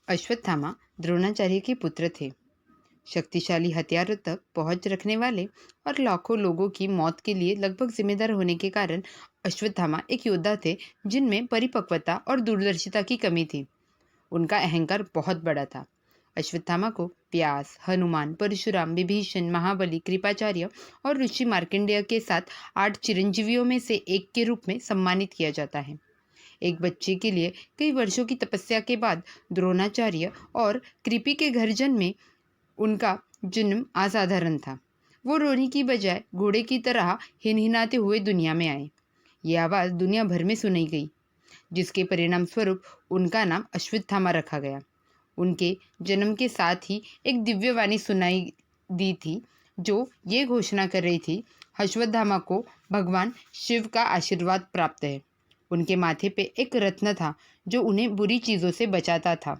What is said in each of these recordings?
अश्वत्थामा द्रोणाचार्य के पुत्र थे। शक्तिशाली हथियारों तक पहुंच रखने वाले और लाखों लोगों की मौत के लिए लगभग जिम्मेदार होने के कारण अश्वत्थामा एक योद्धा थे जिनमें परिपक्वता और दूरदर्शिता की कमी थी। उनका अहंकार बहुत बड़ा था। अश्वत्थामा को व्यास, हनुमान, परशुराम, विभीषण, महाबली, कृपाचार्य और ऋषि मार्कंडेय के साथ 8 चिरंजीवियों में से एक के रूप में सम्मानित किया जाता है। एक बच्चे के लिए कई वर्षों की तपस्या के बाद द्रोणाचार्य और कृपि के घर जन्मे उनका जन्म असाधारण था। वो रोने की बजाय घोड़े की तरह हिनहिनाते हुए दुनिया में आए। ये आवाज़ दुनिया भर में सुनाई गई, जिसके परिणाम स्वरूप उनका नाम अश्वत्थामा रखा गया। उनके जन्म के साथ ही एक दिव्यवाणी सुनाई दी थी, जो ये घोषणा कर रही थी, अश्वत्थामा को भगवान शिव का आशीर्वाद प्राप्त है। उनके माथे पे एक रत्न था जो उन्हें बुरी चीज़ों से बचाता था।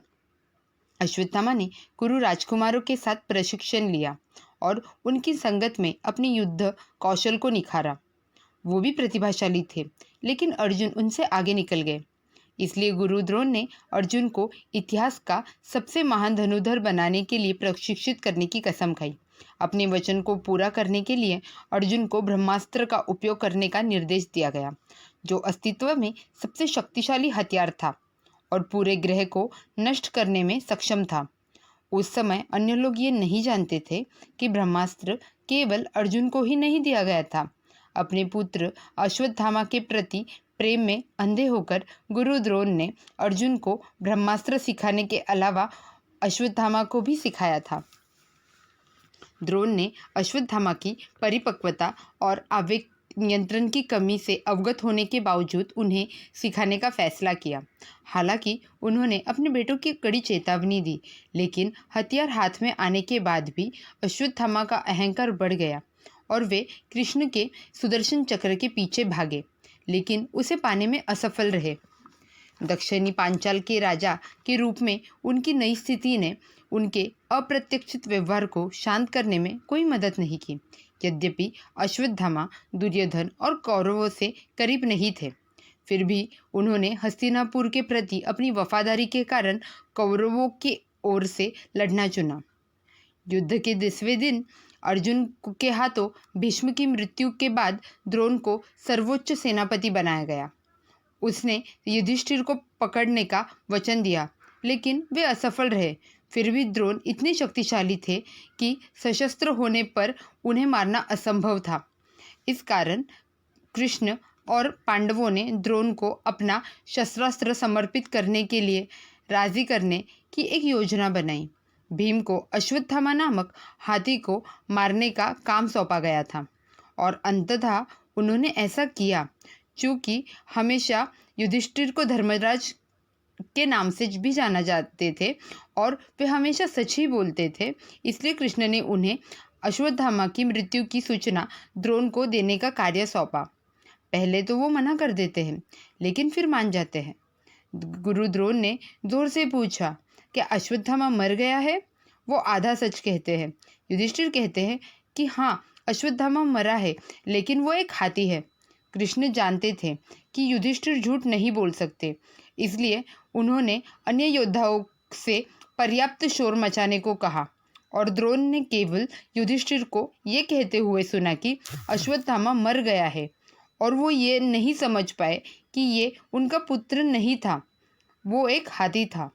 अश्वत्थामा ने कुरु राजकुमारों के साथ प्रशिक्षण लिया और उनकी संगत में अपनी युद्ध कौशल को निखारा। वो भी प्रतिभाशाली थे, लेकिन अर्जुन उनसे आगे निकल गए। इसलिए गुरु द्रोण ने अर्जुन को इतिहास का सबसे महान धनुर्धर बनाने के लिए प्रशिक्षित करने की कसम खाई। अपने वचन को पूरा करने के लिए अर्जुन को ब्रह्मास्त्र का उपयोग करने का निर्देश दिया गया, जो अस्तित्व में सबसे शक्तिशाली हथियार था और पूरे ग्रह को नष्ट करने में सक्षम था। उस समय अन्य लोग ये नहीं जानते थे कि ब्रह्मास्त्र केवल अर्जुन को ही नहीं दिया गया था। अपने पुत्र अश्वत्थामा के प्रति प्रेम में अंधे होकर गुरु द्रोण ने अर्जुन को ब्रह्मास्त्र सिखाने के अलावा अश्वत्थामा को भी सिखाया था। द्रोण ने अश्वत्थामा की परिपक्वता और आवेग नियंत्रण की कमी से अवगत होने के बावजूद उन्हें सिखाने का फैसला किया। हालांकि उन्होंने अपने बेटों की कड़ी चेतावनी दी, लेकिन हथियार हाथ में आने के बाद भी अश्वत्थामा का अहंकार बढ़ गया और वे कृष्ण के सुदर्शन चक्र के पीछे भागे, लेकिन उसे पाने में असफल रहे। दक्षिणी पांचाल के राजा के रूप में उनकी नई स्थिति ने उनके अप्रत्याशित व्यवहार को शांत करने में कोई मदद नहीं की। यद्यपि अश्वत्थामा दुर्योधन और कौरवों से करीब नहीं थे, फिर भी उन्होंने हस्तिनापुर के प्रति अपनी वफादारी के कारण कौरवों की ओर से लड़ना चुना। युद्ध के 10वें दिन अर्जुन के हाथों भीष्म की मृत्यु के बाद द्रोण को सर्वोच्च सेनापति बनाया गया। उसने युधिष्ठिर को पकड़ने का वचन दिया, लेकिन वे असफल रहे। फिर भी द्रोण इतने शक्तिशाली थे कि सशस्त्र होने पर उन्हें मारना असंभव था। इस कारण कृष्ण और पांडवों ने द्रोण को अपना शस्त्रास्त्र समर्पित करने के लिए राजी करने की एक योजना बनाई। भीम को अश्वत्थामा नामक हाथी को मारने का काम सौंपा गया था और अंततः उन्होंने ऐसा किया। चूँकि हमेशा युधिष्ठिर को धर्मराज के नाम से भी जाना जाते थे और वे हमेशा सच ही बोलते थे, इसलिए कृष्ण ने उन्हें अश्वत्थामा की मृत्यु की सूचना द्रोण को देने का कार्य सौंपा। पहले तो वो मना कर देते हैं, लेकिन फिर मान जाते हैं। गुरु द्रोण ने जोर से पूछा, क्या अश्वत्थामा मर गया है? वो आधा सच कहते हैं। युधिष्ठिर कहते हैं कि हाँ, अश्वत्थामा मरा है, लेकिन वो एक हाथी है। कृष्ण जानते थे कि युधिष्ठिर झूठ नहीं बोल सकते, इसलिए उन्होंने अन्य योद्धाओं से पर्याप्त शोर मचाने को कहा और द्रोण ने केवल युधिष्ठिर को ये कहते हुए सुना कि अश्वत्थामा मर गया है, और वो ये नहीं समझ पाए कि ये उनका पुत्र नहीं था, वो एक हाथी था।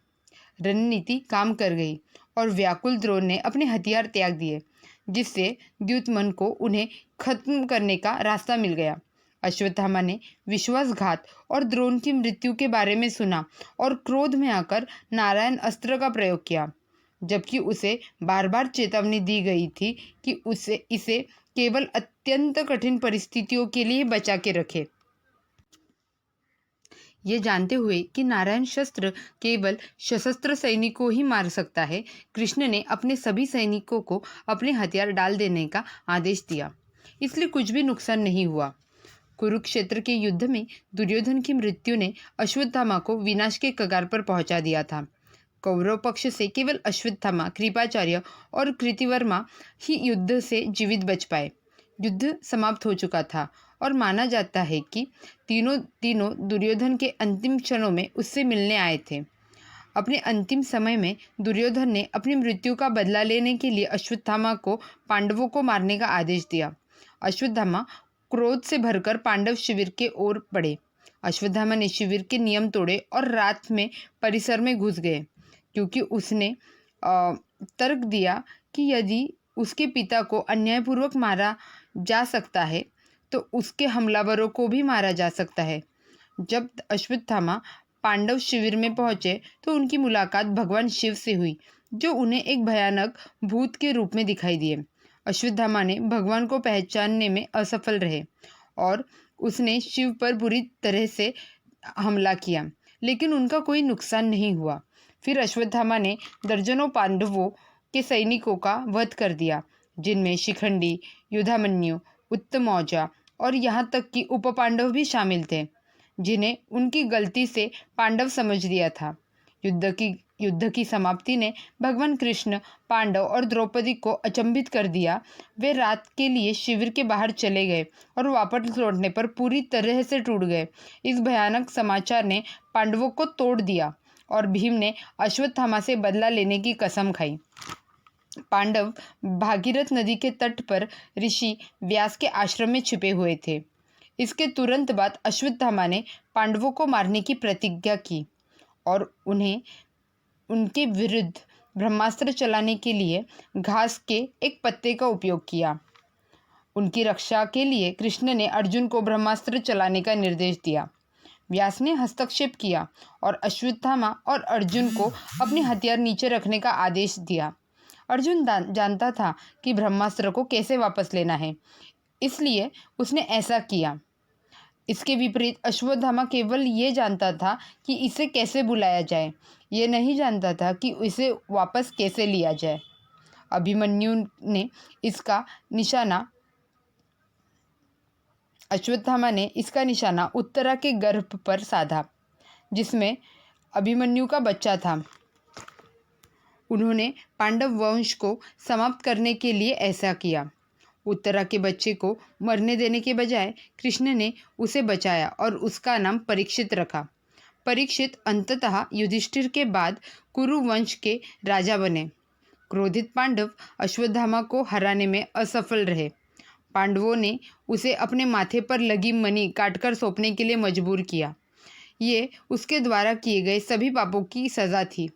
रणनीति काम कर गई और व्याकुल द्रोण ने अपने हथियार त्याग दिए, जिससे द्युमन को उन्हें खत्म करने का रास्ता मिल गया। अश्वत्थामा ने विश्वासघात और द्रोण की मृत्यु के बारे में सुना और क्रोध में आकर नारायण अस्त्र का प्रयोग किया, जबकि उसे बार बार चेतावनी दी गई थी कि इसे केवल अत्यंत कठिन परिस्थितियों के लिए बचा के रखे। ये जानते हुए कि नारायण शस्त्र केवल सशस्त्र सैनिकों ही मार सकता है, कृष्ण ने अपने सभी सैनिकों को अपने हथियार डाल देने का आदेश दिया। इसलिए कुछ भी नुकसान नहीं हुआ। कुरुक्षेत्र के युद्ध में दुर्योधन की मृत्यु ने अश्वत्थामा को विनाश के कगार पर पहुंचा दिया था। कौरव पक्ष से केवल अश्वत्थामा, कृपाचार्य और कृतिवर्मा ही युद्ध से जीवित बच पाए। युद्ध समाप्त हो चुका था और माना जाता है कि तीनों दुर्योधन के अंतिम क्षणों में उससे मिलने आए थे। अपने अंतिम समय में दुर्योधन ने अपनी मृत्यु का बदला लेने के लिए अश्वत्थामा को पांडवों को मारने का आदेश दिया। अश्वत्थामा क्रोध से भरकर पांडव शिविर के ओर बढ़े। अश्वत्थामा ने शिविर के नियम तोड़े और रात में परिसर में घुस गए, क्योंकि उसने तर्क दिया कि यदि उसके पिता को अन्यायपूर्वक मारा जा सकता है तो उसके हमलावरों को भी मारा जा सकता है। जब अश्वत्थामा पांडव शिविर में पहुंचे तो उनकी मुलाकात भगवान शिव से हुई, जो उन्हें एक भयानक भूत के रूप में दिखाई दिए। अश्वत्थामा ने भगवान को पहचानने में असफल रहे और उसने शिव पर बुरी तरह से हमला किया, लेकिन उनका कोई नुकसान नहीं हुआ। फिर अश्वत्थामा ने दर्जनों पांडवों के सैनिकों का वध कर दिया, जिनमें शिखंडी, युधामन्यु, उत्तमौजा और यहाँ तक कि उपपांडव भी शामिल थे, जिन्हें उनकी गलती से पांडव समझ लिया था। युद्ध की समाप्ति ने भगवान कृष्ण, पांडव और द्रौपदी को अचंभित कर दिया। वे रात के लिए शिविर के बाहर चले गए और वापस लौटने पर पूरी तरह से टूट गए। इस भयानक समाचार ने पांडवों को तोड़ दिया और भीम ने अश्वत्थामा से बदला लेने की कसम खाई। पांडव भागीरथ नदी के तट पर ऋषि व्यास के आश्रम में छिपे हुए थे। इसके तुरंत बाद अश्वत्थामा ने पांडवों को मारने की प्रतिज्ञा की और उनके विरुद्ध ब्रह्मास्त्र चलाने के लिए घास के एक पत्ते का उपयोग किया। उनकी रक्षा के लिए कृष्ण ने अर्जुन को ब्रह्मास्त्र चलाने का निर्देश दिया। व्यास ने हस्तक्षेप किया और अश्वत्थामा और अर्जुन को अपने हथियार नीचे रखने का आदेश दिया। अर्जुन जानता था कि ब्रह्मास्त्र को कैसे वापस लेना है, इसलिए उसने ऐसा किया। इसके विपरीत अश्वत्थामा केवल ये जानता था कि इसे कैसे बुलाया जाए, ये नहीं जानता था कि इसे वापस कैसे लिया जाए। अभिमन्यु ने अश्वत्थामा ने इसका निशाना उत्तरा के गर्भ पर साधा, जिसमें अभिमन्यु का बच्चा था। उन्होंने पांडव वंश को समाप्त करने के लिए ऐसा किया। उत्तरा के बच्चे को मरने देने के बजाय कृष्ण ने उसे बचाया और उसका नाम परीक्षित रखा। परीक्षित अंततः युधिष्ठिर के बाद कुरु वंश के राजा बने। क्रोधित पांडव अश्वत्थामा को हराने में असफल रहे। पांडवों ने उसे अपने माथे पर लगी मणि काटकर सौंपने के लिए मजबूर किया। ये उसके द्वारा किए गए सभी पापों की सजा थी।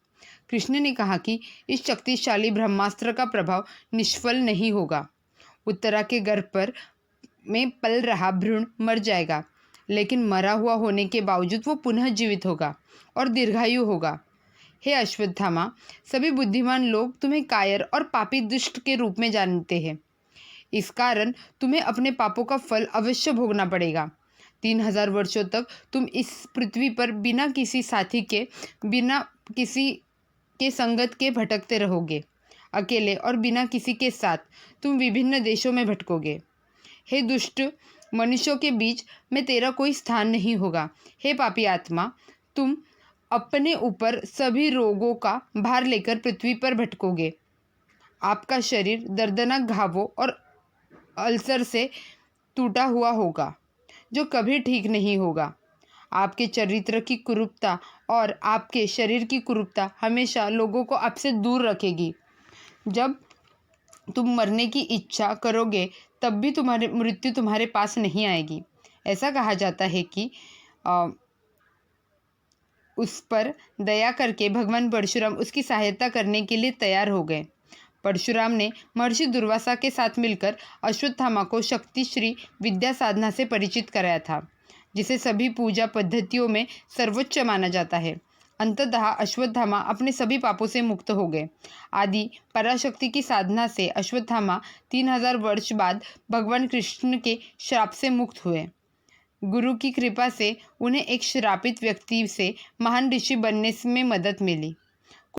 कृष्ण ने कहा कि इस शक्तिशाली ब्रह्मास्त्र का प्रभाव निष्फल नहीं होगा। उत्तरा के गर्भ में पल रहा भ्रूण मर जाएगा, लेकिन मरा हुआ होने के बावजूद वो पुनः जीवित होगा और दीर्घायु होगा। हे अश्वत्थामा, सभी बुद्धिमान लोग तुम्हें कायर और पापी दुष्ट के रूप में जानते हैं। इस कारण तुम्हें अपने पापों का फल अवश्य भोगना पड़ेगा। 3000 वर्षों तक तुम इस पृथ्वी पर बिना किसी साथी के, बिना किसी के संगत के भटकते रहोगे। अकेले और बिना किसी के साथ तुम विभिन्न देशों में भटकोगे। हे दुष्ट मनुष्यों के बीच में तेरा कोई स्थान नहीं होगा। हे पापी आत्मा, तुम अपने ऊपर सभी रोगों का भार लेकर पृथ्वी पर भटकोगे। आपका शरीर दर्दनाक घावों और अल्सर से टूटा हुआ होगा, जो कभी ठीक नहीं होगा। आपके चरित्र की कुरूपता और आपके शरीर की कुरूपता हमेशा लोगों को आपसे दूर रखेगी। जब तुम मरने की इच्छा करोगे तब भी तुम्हारी मृत्यु तुम्हारे पास नहीं आएगी। ऐसा कहा जाता है कि उस पर दया करके भगवान परशुराम उसकी सहायता करने के लिए तैयार हो गए। परशुराम ने महर्षि दुर्वासा के साथ मिलकर अश्वत्थामा को शक्तिश्री विद्या साधना से परिचित कराया था, जिसे सभी पूजा पद्धतियों में सर्वोच्च माना जाता है। अंततः अश्वत्थामा अपने सभी पापों से मुक्त हो गए। आदि पराशक्ति की साधना से अश्वत्थामा 3000 वर्ष बाद भगवान कृष्ण के श्राप से मुक्त हुए। गुरु की कृपा से उन्हें एक श्रापित व्यक्ति से महान ऋषि बनने में मदद मिली।